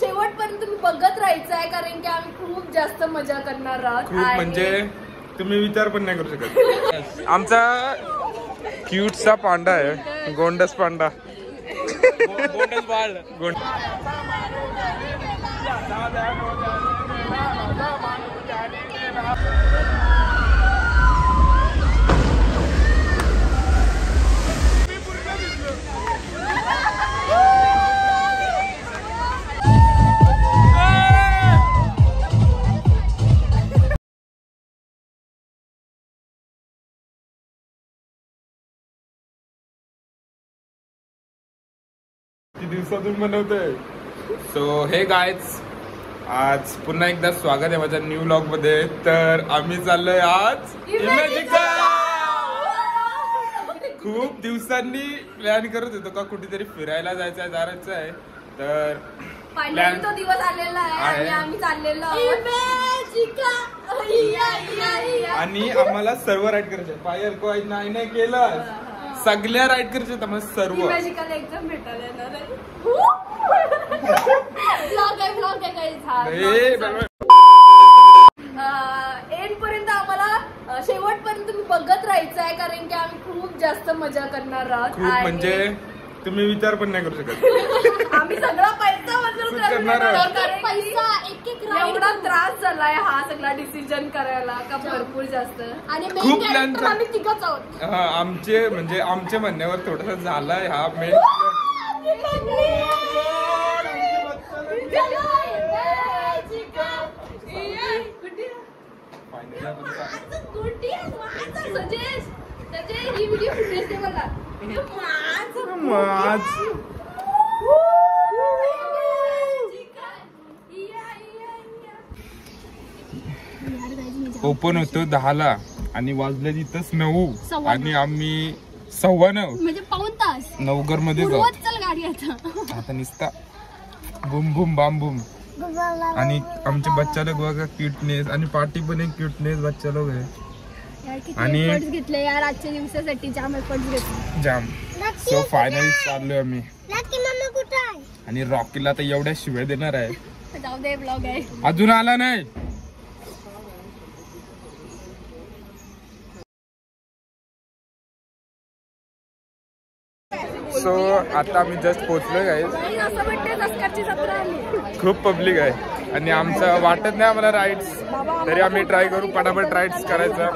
शेवटपर्यंत तुम्ही बघत राहायचं आहे, कारण की आम्ही खूप जास्त मजा करणार आहोत. खूप म्हणजे तुम्ही विचार पण नाही करू शकत. आमचा क्यूटचा पांडा आहे, गोंडस पांडा. गोंडस बाळ. दिवसातून बनवतोय. सो हे गाइज, आज पुन्हा एकदा स्वागत आहे माझ्या न्यू व्लॉग मध्ये. तर आम्ही चाललोय आज इमॅजिका. खूप दिवसांनी प्लॅन करत होतो का कुठेतरी फिरायला जायचं आहे. तर प्लॅन तो दिवस आलेला आहे आणि आम्ही चाललेलो आणि आम्हाला सर्व राईड करायचं. पायल को नाही केलं, सगळ्या राईड करायच्या तर मग सर्व इमॅजिकाला एकदम भेटायला येणार आहे. एंड पर्यंत आम्हाला शेवटपर्यंत तुम्ही बघत राहायचं आहे, कारण की आम्ही खूप जास्त मजा करणार आहोत. खूप म्हणजे तुम्ही विचार पण नाही करू शकत. आम्ही सगळा पैसा वसूल करणार आहोत. पैसा एक एवढा त्रास झालाय हा सगळा डिसिजन करायला का भरपूर जास्त. आणि खूप प्लॅन आम्ही तिघच आहोत. हा, आमचे म्हणजे आमच्या म्हणण्यावर थोडासा झालाय हा मेन. ओपन होतो 10ला आणि वाजले तिथंच 9 आणि आम्ही 9:15 म्हणजे पाऊण तास नवघर मध्ये जाऊ. गाडी आता निसता बुम बुम बाम बुम. आणि आमचे बच्चा लोक बघा क्यूटनेस, आणि पार्टी पण एक क्यूटनेस बच्चा लोक आहे. आणि घेतले यार आजच्या दिवसासाठी जाम एफर्ट्स घेतले जाम. सो फायनली चाललोय आम्ही. आणि रॉकीला तर एवढ्या शिव्या देणार आहे. जाऊ दे, ब्लॉग आहे अजून आला नाही. सो आता आम्ही जस्ट पोहोचलोय गाईज. खूप पब्लिक आहे आणि आमचं वाटत नाही आम्हाला राईड्स, तरी आम्ही ट्राय करू पटापट राईड्स करायचा.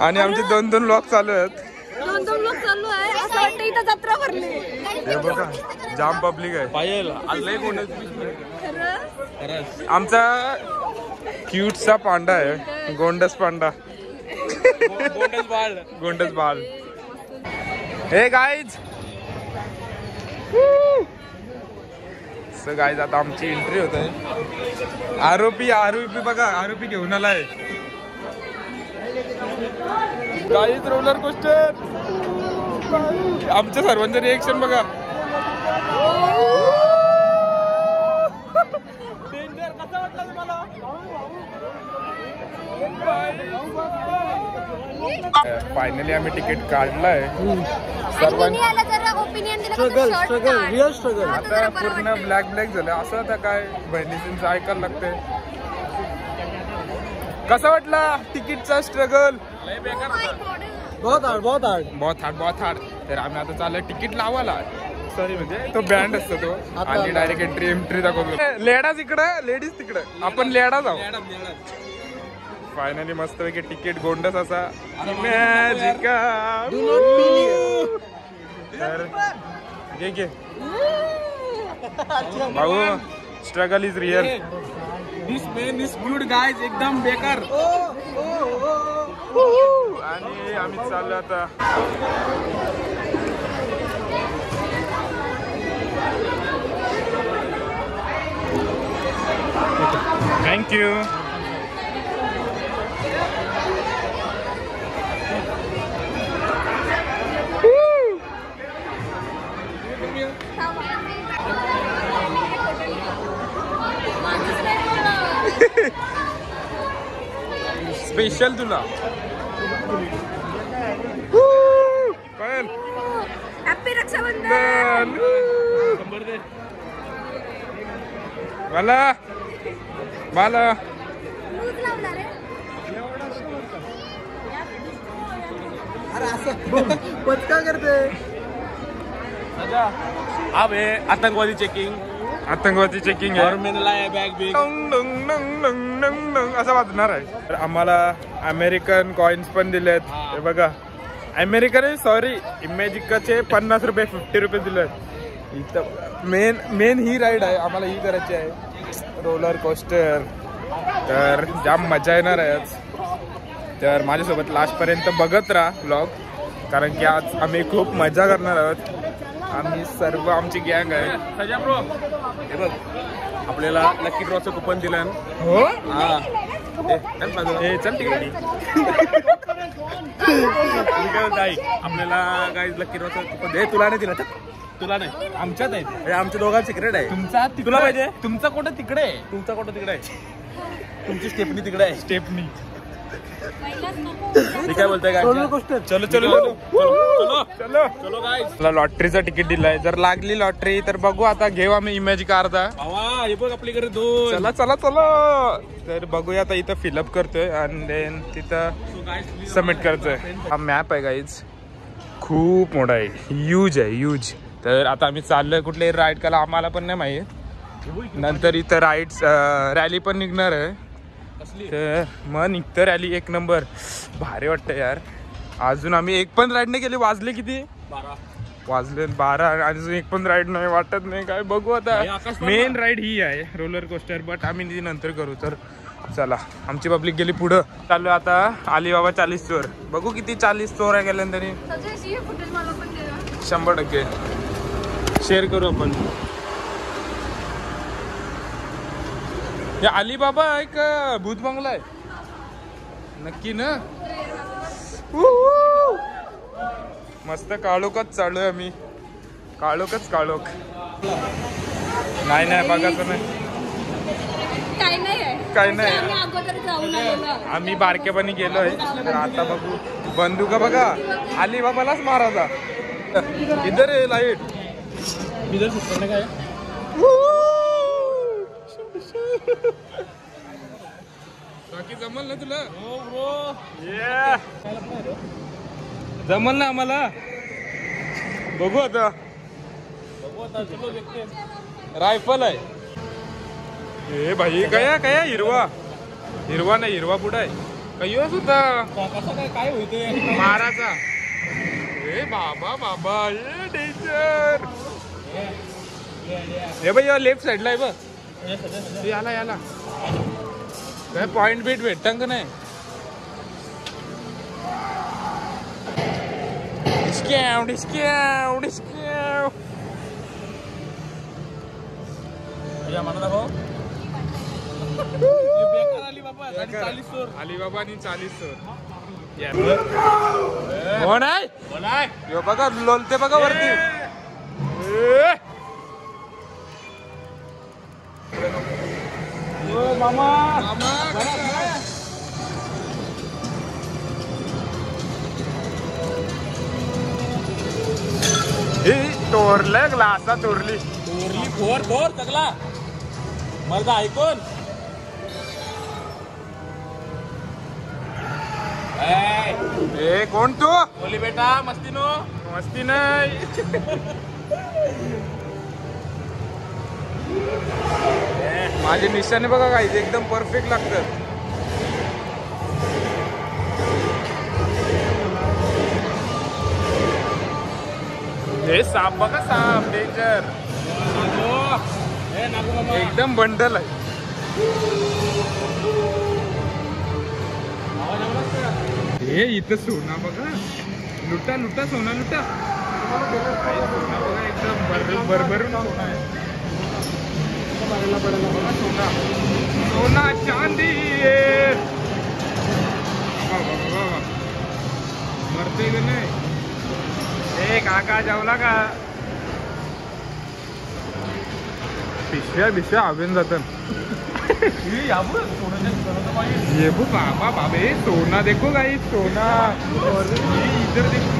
आणि आमचे 2 व्लॉग चालू आहेत. 2 व्लॉग चालू आहे. असं वाटतं इथं जत्रा भरली. हे बघा जाम पब्लिक आहे. पायल आलंय कोण. आमचा क्यूटचा पांडा आहे, गोंडस पांडा. गोंडस बाळ. हे गाईज, सो गाईज आता आमची एंट्री होत आहे. आरोपी बघा, आरोपी घेऊन आलाय. Guys roller coaster. आमच्या सर्वांचं रिएक्शन बघा. डेंजर. कसं वाटलं तुम्हाला? फायनली आम्ही तिकीट काढलंय. सर्वांनी आता पूर्ण ब्लॅक झालं. असं आता काय बहिणीचं ऐकायला लागतंय. कसं वाटला तिकीटचा स्ट्रगल? बहुत हार्ड. तर आम्ही आता चाललोय तिकीट लावायला. सॉरी म्हणजे तो बँड असतो तो, आणि डायरेक्ट एंट्री दाखवतो. लेडीज इकडं, लेडीज तिकडं, आपण लेडा जाऊ. फायनली मस्तपैकी तिकीट गोंडस असा इमॅजिका. तर घे भाऊ, struggle is real. This man is good guys. एकदम बेकार. आणि आम्ही चाललो आता. थँक्यू. स्पेशल तुला. हॅपी रक्षाबंधन. बाला बाला पचका करते अब है आतंकवादी चेकिंग आहे और मैंने लाया बैग भी असं वाजणार आहे. तर आम्हाला अमेरिकन कॉइन्स पण दिलेत. हे बघा अमेरिकन सॉरी इमॅजिकाचे 50 रुपये 50 रुपये दिलेत. इथं मेन ही राईड आहे आम्हाला ही करायची आहे रोलर कोस्टर. तर जाम मजा येणार आहे आज. तर माझ्यासोबत लास्ट पर्यंत बघत राहा व्लॉग कारण की आज आम्ही खूप मजा करणार आहोत. आम्ही सर्व आमची गँग आहे. सजा ब्रो हे बघ आपल्याला लकी ड्रॉचं कुपन दिलं. हो हा चल तिकडे. आपल्याला गाईज लकी ड्रॉचं कुपन दे. तुला नाही दिलं तुला नाही आमच्यात आहे हे आमच्या दोघांचं सिक्रेट आहे. तुमचा तुला पाहिजे तुमचा कुठं तिकडे आहे. तुमचा कुठं तिकडे आहे. तुमची स्टेपनी तिकडे आहे. स्टेपनी मी काय बोलतोय काय चलो चलो चलो चलो चलो गाईज. मला लॉटरीचं तिकीट दिलंय. जर लागली लॉटरी तर बघू आता घेऊ आम्ही इमॅजिक अर्धा. भावा हे बघ आपल्याकडे 2 चला चला चला. तर बघूया आता इथं फिलअप करतोय आणि देन तिथं सबमिट करतोय. हा मॅप आहे गाईज खूप मोठा आहे. ह्यूज आहे ह्यूज. तर आता आम्ही चाललोय कुठले राईड करायला आम्हाला पण नाही माहीत. नंतर इथं राईड्स रॅली पण निघणार आहे. तर मग निघतं रॅली एक नंबर. भारी वाटतं यार. अजून आम्ही एक पण राईड नाही केली. वाजले किती 12 वाजले 12 अजून एक पण राईड नाही वाटत नाही काय. बघू आता. मेन राईड ही आहे रोलर कोस्टर बट आम्ही ती नंतर करू. तर चला आमची पब्लिक गेली पुढं. चाललो आता अलिबाबा 40 चोर. बघू किती 40 चोर आहे गेल्यानंतर. 100% शेअर करू आपण. हे अलिबाबा एक भूत बंगला आहे नक्की ना. मस्त काळोखच चालूय आम्ही. काळोखच काळोख. नाही बघायचं नाही काय नाही. आम्ही बारकेपणी गेलोय. तर आता बघू. बंदुका बघा अलिबाबालाच मारायचा. इधर आहे लाईट. इधर सुटणे काय बाकी जमल ना तुला. हो ब्रो जमल ना आम्हाला. बघू आता. रायफल आहे. ए भाई काय हिरवा हिरवा नाही हिरवा पुढे आहे. कयोच होता कसं काय होते माराचा. ए बाबा बाबा ए डेंजर. हे भाई लेफ्ट साइडला आहे बघ. याला याला काय पॉइंट बीट भेटतं का नाही. Discount discount discount. म्हणा दाखव. अलिबाबा आणि 40 चोर. कोण आहे बघा लोलते बघा वरती. मामा ही तोरले ग्लासा तोरली. फोर सगळा मला ऐकून. ए कोण तू. बोली बेटा मस्ती नो. मस्ती नाही. माझे निशाणे बघा काय एकदम परफेक्ट लागतात. हे साप बघा साप डेंजर. एकदम बंडल आहे. हे इथं सोना बघा. लुटा लुटा सोना लुटा. सोना बघा एकदम भरभरून सोना आहे. बघा सोना सोना चांदी. मरते का नाही. ए काका जेवला का. पिशव्या हवेन जातात. ये वो बाबा बाबे सोना देखो गाइस सोना. इधर देखो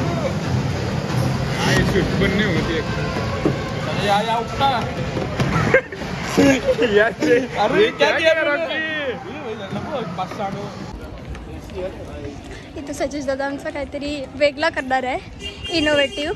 काय शूट पण नाही होते. अरे क्या किया रॉकी? इथं सजेश दादा आमचा काहीतरी वेगळा करणार आहे, इनोव्हेटिव्ह.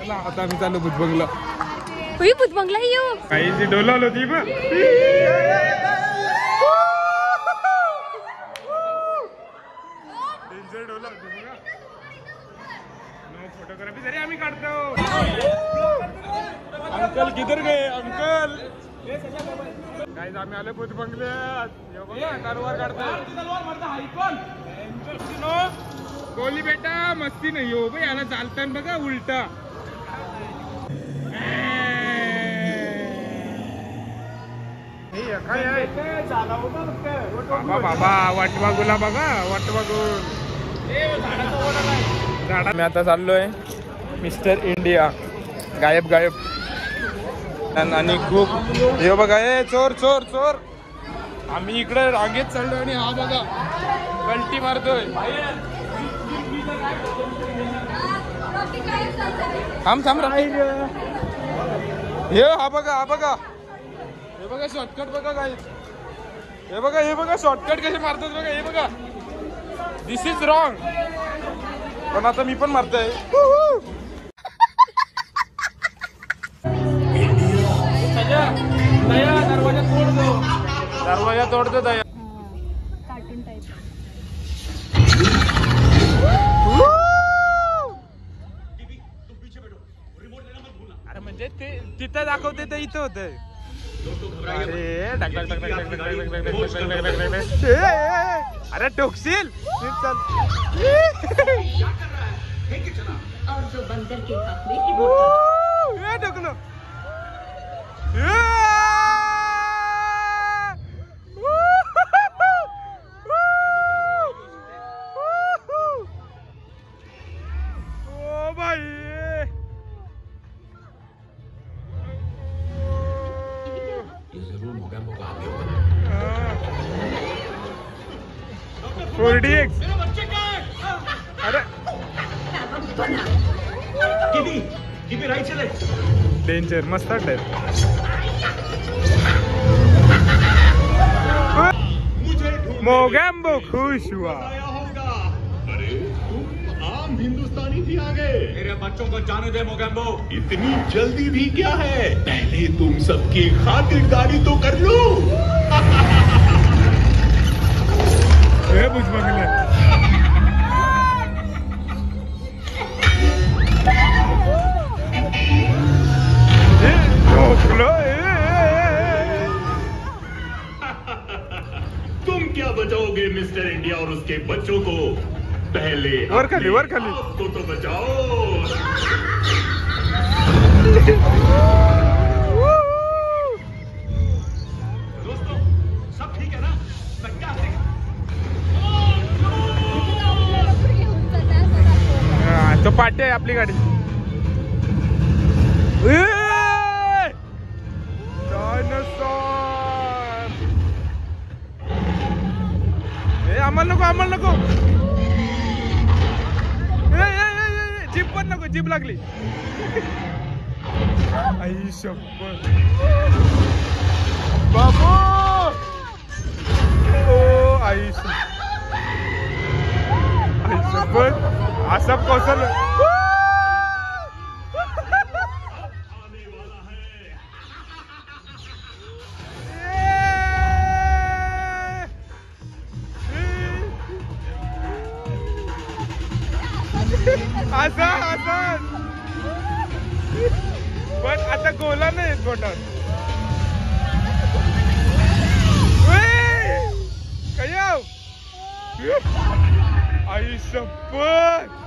आता आम्ही चाललो भुजबंगला. भुजबंगला येऊ काही जी डोलावलं होती बघ. फोटोग्राफी जरी आम्ही काढतो. अंकल किधर गए अंकल? काही आम्ही आलो भुजबंगल्यात. कारवार काढतो. कोहली बेटा मस्ती नाही हो भाई. याला चालताना बघा उलटा. बाबा वाटवा गुला बघा वाटवा गुल. मी आता चाललोय मिस्टर इंडिया. गायब गायब आणि खूप हे बघा. हे चोर चोर चोर. आम्ही इकडे रांगेत चाललोय आणि हा बघा गलटी मारतोय. थांब थांब हे हा बघा हा बघा. हे बघा शॉर्टकट बघा काय. हे बघा शॉर्टकट कसे मारतात बघा. हे बघा दिस इज रॉंग. पण आता मी पण मारतोय. दरवाजा तोडतो दया. Cartoon type. अरे म्हणजे ते तिथं दाखवते तर इथं होतंय. अरे टोकशील. टोकलो. ओ भाई अरे डेंजर मस्त वाटत. मोगैम्बो खुश हुआ. आम हिंदुस्तानी भी आ गए. मेरे बच्चों को जाने दे मोगैम्बो. इतनी जल्दी भी क्या है, पहले तुम सबकी खातिरदारी तो कर लो. भुजबंगला तुम क्या बचाओगे मिस्टर इंडिया और उसके बच्चों को. पहले वर खाली आपको तो बचाओ. दोस्तों सब ठीक है ना? तो पाठी आहे आपली गाडी. आम्हाला नको. जीप पण नको. जीप लागली. आई शप्पथ बाबू. ओ आई शप्पथ. असं कौशल असं पण आता गोला नाही पोटात. काय आई शप्पथ.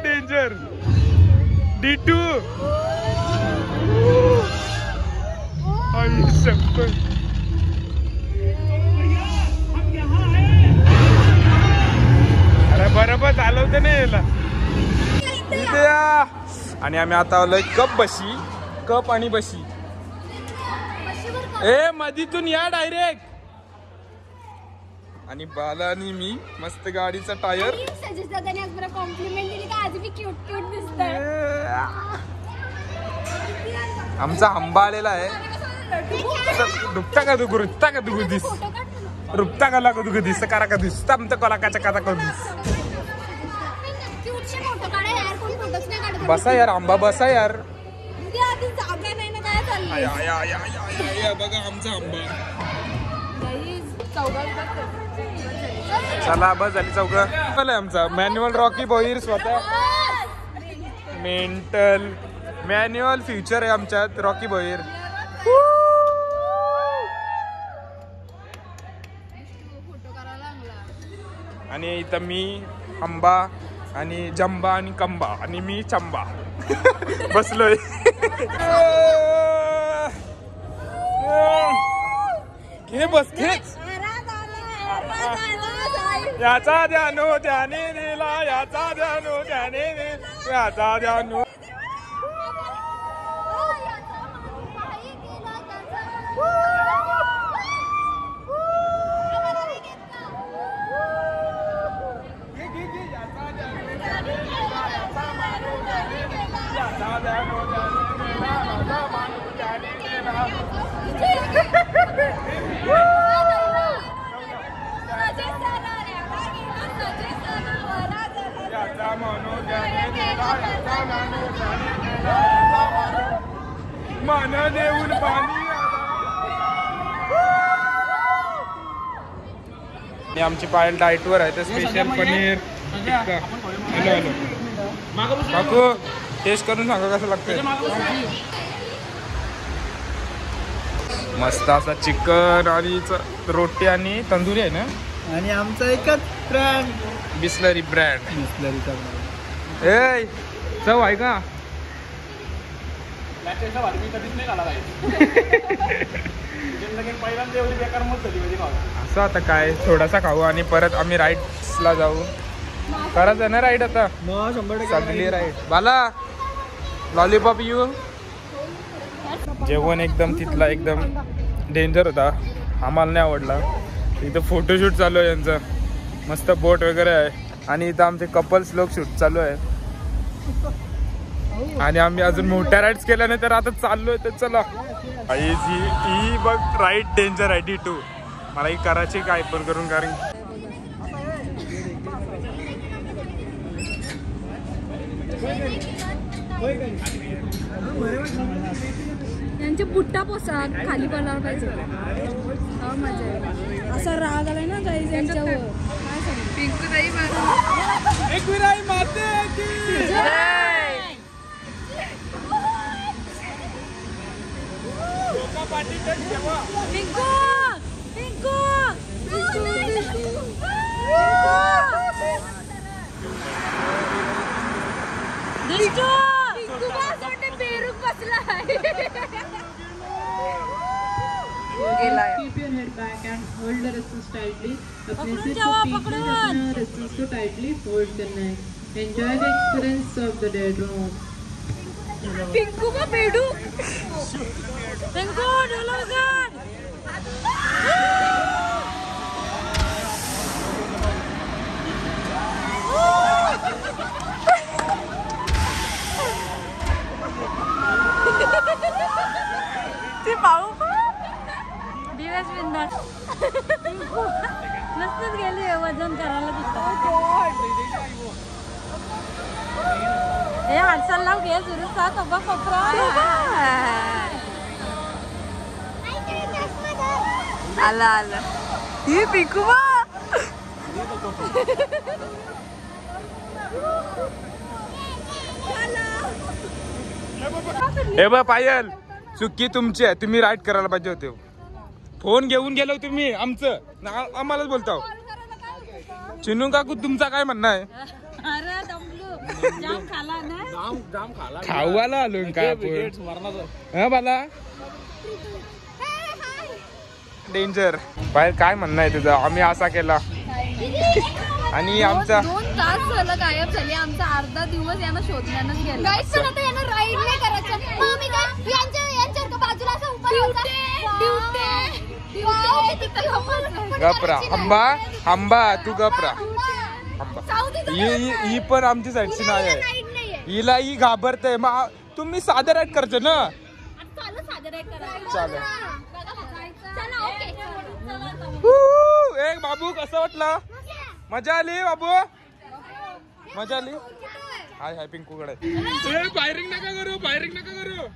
डेंजर. D2 आई शप्पथ. अरे बरोबर चालवते नाही याला. आणि आम्ही आता आलोय कप बशी. कप आणि बशी. ए मधीतून या डायरेक्ट. आणि बाला आणि मी मस्त गाडीचा टायर. कॉम्प्लिमेंट दिली का आज मी क्यूट क्यूट दिसतोय. आमचा आंबा आलेला आहे. रुपता का तू रुपता का तू दिस रुपता का लागू तू दिस करा का दिस आमचं कलाकाच्या कथा करू दिस. बसा यार आंबा बसा यार. बघा आमचा आंबा. चला बस झाली चौघ. आमचा मॅन्युअल रॉकी बॉयर स्वतः मेंटल मॅन्युअल फ्युचर आहे आमच्यात रॉकी बॉयर. आणि इथं मी आंबा आणि जंबा आणि कंबा आणि मी चंबा बसलोय. घे बस घेच. याचा ध्यानो त्याने दिला याचा ध्यानो त्याने दिला याचा ध्यानो. मन देऊन पाणी. आमची पायल डाएट वर आहे तर special paneer tikka. Hello hello काकू टेस्ट करून सांगा कसं लागतंय. मस्त असा चिकन आणि रोटी आणि तंदुरी आहे ना. आणि आमचा एकच ब्रँड बिस्लरी ब्रँड. बिस्लरीचा ब्रँड. ए चव आहे का. असं आता काय थोडासा खाऊ आणि परत आम्ही राईड्सला जाऊ. करायचं ना राईड आता 100% सगळी राईड. Bala lollipop you. जेवण एकदम तिथला एकदम डेंजर होता. आम्हाला नाही आवडला. इथं फोटोशूट चालू आहे यांचं. मस्त बोट वगैरे आहे आणि इथं आमचे कपल्स लोक शूट चालू आहे. आणि आम्ही अजून मोठ्या राईड्स केल्या नाही तर आता चाललोय. तर चला ही बघ राईड डेंजर आहे D2. मला ही करायची काय पण करून कारण यांचे बुट्टा पोसा खाली पडायला पाहिजे. मजा आहे. असा राग आलाय ना काही त्यांच्यावर. काय सांगू पिंकूताई पिंकू पिंकू पेरूक बसला. Keep your head back and hold the wristles tightly. अपने सिर को पीछे रखना, wristles को tightly fold करना है. Enjoy the experience of the daydream. Pinku का पेडू. पिंकू ढोलो कर. ते पाहू दिवस बिंदास. मस्तच गेली वजन करायला तिथं. हे हाडसाल लाव घे सुरू सात अब्बा कपरा. आला आला ही पिकू बा. हे बघ पायल चुकी तुमची आहे. तुम्ही राईड करायला पाहिजे होते. फोन घेऊन गेलो तुम्ही आमचं आम्हालाच बोलताव. चिनू काकू तुमचा काय म्हणणं आहे. खावाला आलो काय बाला डेंजर. पायल काय म्हणणं आहे तुझं. आम्ही असा केला आणि आमचा 2 तास झालं गायब झाली. आमचा अर्धा दिवस यांना शोधण्यानंच गेला. पण आता यांना राईड नाही करायचं. मग मी काय यांच्या बाजूला असं उभं राहायचं. गपरा हंबा तू गपरा ही पण आमची साईडची नाही आहे. हिला ही घाबरते. मग तुम्ही सादर ऍड करतो ना. चालेल. एक बाबू कसं वाटलं? मजा आली बाबू? मजा आली? हाय हाय पिंकू कडे. फायरिंग नका करू.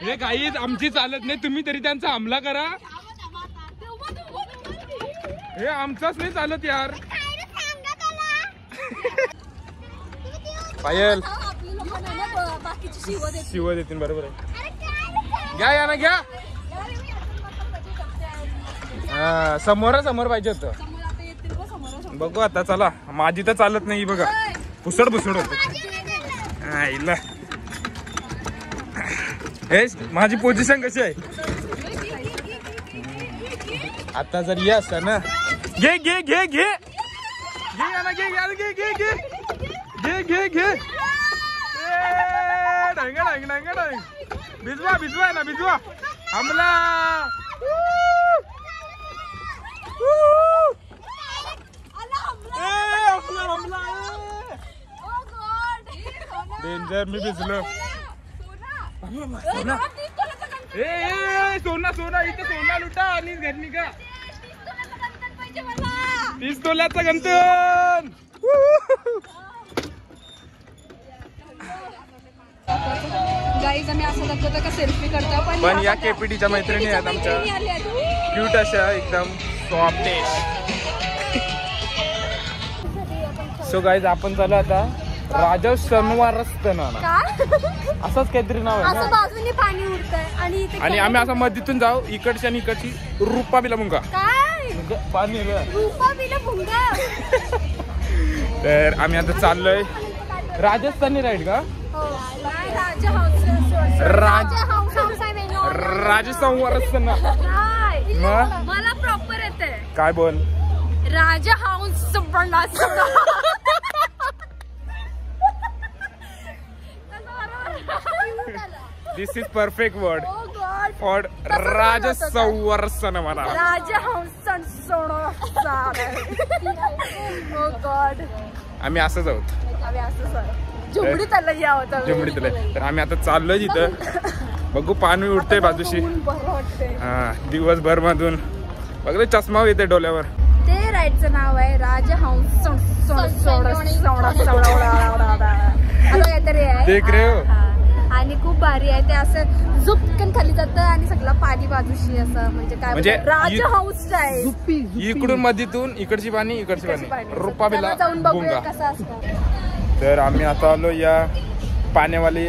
हे काही आमची चालत नाही. तुम्ही तरी त्यांचा हमला करा. हे आमचाच नाही चालत यार. पायल शिव देतील बरोबर आहे. घ्या या ना घ्या. समोर पाहिजे होतं. बघू आता चला. माझी तर चालत नाही बघा. पुसड होत. हे माझी पोझिशन कशी आहे आता? जर ये असता ना. घे भिजवा हमला. डेंजर. मी भिजलो. सोना इथे सोना लुटा आणि घर निघा. 30 तोल्याचा गंतन. गाईज आम्ही असं दाखवतो का सेल्फी करतो पण या केपीटीच्या मैत्रिणी आहेत आमच्या. क्यूट अशा एकदम सॉफ्टेस्ट. सो गाईज आपण चालू आता राजा शनिवारस्थाना. असंच काहीतरी नाव आहे ना. बाजूने पाणी उडतंय आणि आम्ही असं मधीतून जाऊ. इकडची आणि इकडची रुपा बिला मुंगा पाणी. तर आम्ही आता चाललोय राजस्थानी राईड का? राजस्थान वरस्थाना. मला प्रॉपर येते. काय बोल? Raja house. This is perfect word for Rajsanvardhan. मला आम्ही असंच आहोत. झुमडीत तर आम्ही आता चाललोय तिथं. बघू पाणी उडते बाजूशी. हा दिवसभर मधून बघ चष्मा येते डोल्यावर. ते राईडचं नाव आहे राजा हाऊस. देख रे हो. आणि खूप भारी आहे ते. असं झुपकन खाली जातं आणि सगळं पाणी बाजूशी असं. म्हणजे काय म्हणजे राजा हाऊस आहे. इकडून मधीतून इकडची पाणी रुपा बिला बघूया कसं असतं. तर आम्ही आता आलो या पाण्यावाली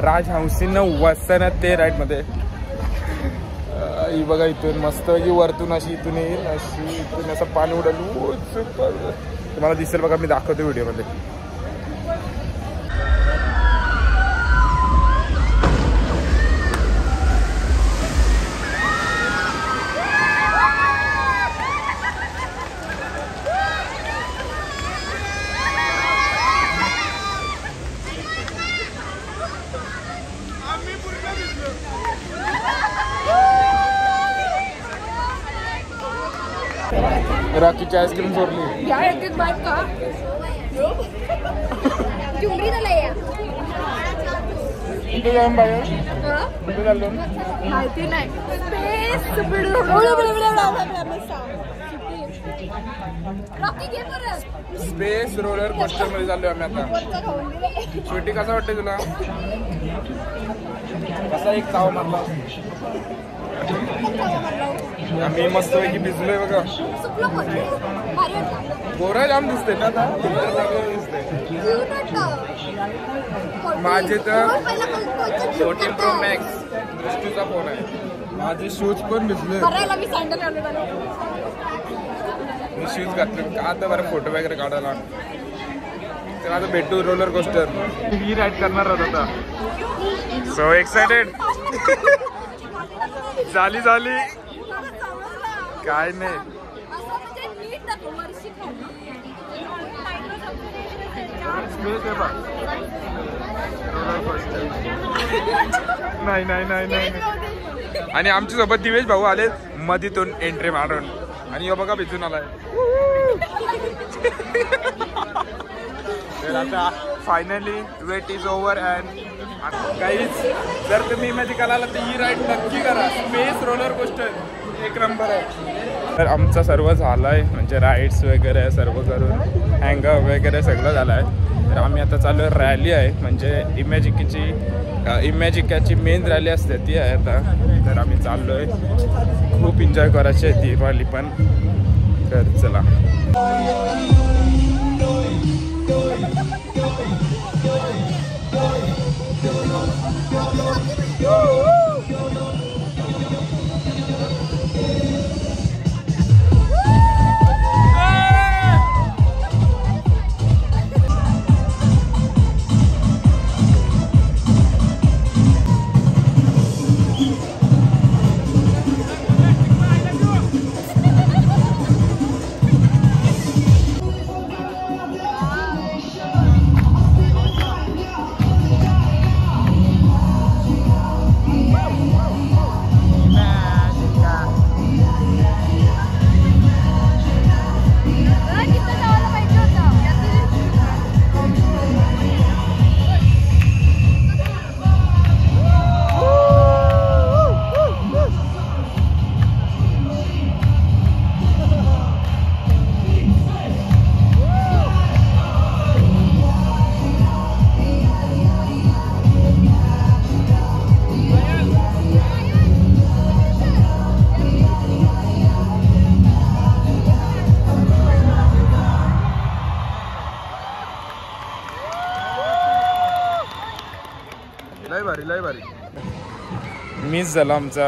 राजहंसीनं वसना ते राईड मध्ये. ही बघा इथून मस्त की वरतून अशी इथून येईल अशी इथून असं पाणी उडल. तुम्हाला दिसेल बघा. मी दाखवतो व्हिडिओ मध्ये. राखीची आईस्क्रीम चोरली. कुठे जाऊन बाहेर कुठे चाललो माहिती नाही. स्पेस रोलर कोस्टर मध्ये चाललोय आम्ही आता. शेवटी कसा वाटतंय तुला? कसा एक ताव मारला. आम्ही मस्त पैकी भिजलोय बघा. गोरा जाम दिसते ना आता. माझे तर 14 Pro Max दृष्टीचा फोन आहे. माझे शूज पण भिजले. मी शूज घातले का आता बरं फोटो वगैरे काढायला. तर आता भेटू रोलर कोस्टर. ही राईड करणार आहोत आता. So excited. झाली काय नाही. नाही आणि आमच्या सोबत दिवेश भाऊ आले मधीतून एंट्री मारून आणि यो बघा भिजून आलाय. तर आता finally wait is over and काहीच जर तुम्ही इमॅजिकला आला तर ही राईड नक्की करा. स्पेस रोलर कोस्टर एक नंबर आहे. तर आमचं सर्व झालं आहे म्हणजे राईड्स वगैरे सर्व करून हँगअप वगैरे सगळं झालं आहे. तर आम्ही आता चालू आहे रॅली आहे म्हणजे इमॅजिकाची मेन रॅली असते ती आहे आता. तर आम्ही चाललो आहे खूप एन्जॉय करायची आहे ती रॅली पण. तर चला लय भारी मिस झाला आमचा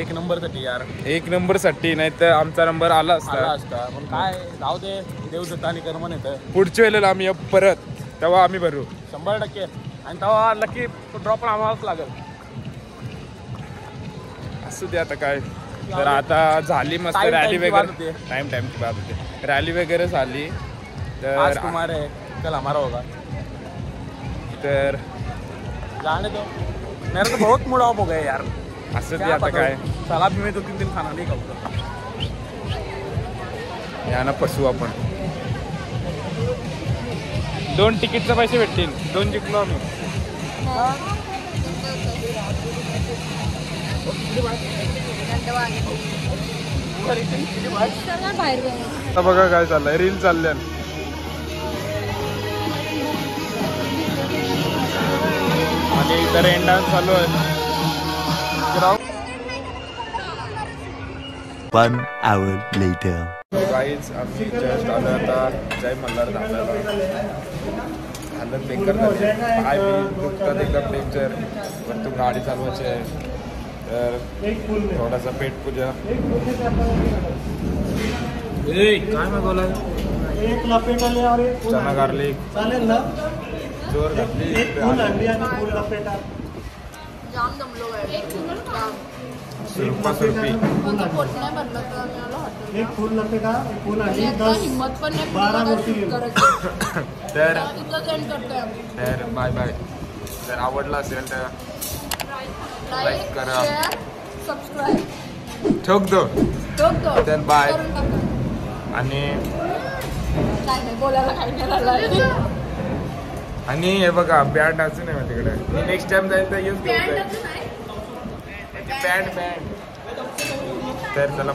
1 नंबरसाठी यार. 1 नंबरसाठी नाही तर आमचा नंबर आला असता. पण काय जाऊ दे देव आणि कर्मन येतं. पुढच्या वेळेला आम्ही परत तेव्हा आम्ही भरू 100%. आणि तेव्हा लकी ड्रॉप आम्हालाच लागेल. असू दे आता काय. तर आता झाली मस्त रॅली वगैरे. टाइम की बात होते. रॅली वगैरे झाली तर तुम्हारे कल हमारा होगा. तर जाने दो मेरा तो बहुत मूड ऑफ हो गया यार. असं ते आता काय. साला भी मैं 2-3 दिन खाना नहीं खाऊंगा. यांना फसवू आपण. 2 तिकीटचे पैसे भेटतील. 2 जिंकलो आम्ही. आता बघा काय चाललंय. रील चालल्या आणि इतर रेन डान्स चालू आहे. 1 hour later. गाईज आम्ही जस्ट आलो आता जय मल्हार धाब्याला. हालत बेकार झाली. पाय बी दुखतात एकदम डेंजर. वरतून गाडी चालवायची आहे तर थोडासा पेट पूजा. काय मागवला. 1 लपेट आले और 1 चना गार्लिक चालेल ना. जोर घातली. 1 फुल अंडी आणि फुल लपेटा. जाम दमलो आहे. सुरपा सुरपी. पोट नाही भरलं तर आम्हाला हॉटेल. 1 फुल लपेटा 1 फुल अंडी आणि 10 हिम्मत पण नाही 12 मोठी घेऊ. तर इथं सेंड करतोय आम्ही. तर बाय बाय. जर आवडला असेल तर लाईक करा. सबस्क्राईब ठोक दो. तर बाय. करून टाका. आणि काय नाही बोलायला काही नाही राहिलं. आणि हे बघा बँड अजून आहे तिकडे. मी नेक्स्ट टाइम जाईल तर येऊन घेऊन जाईल. बँड तर चला.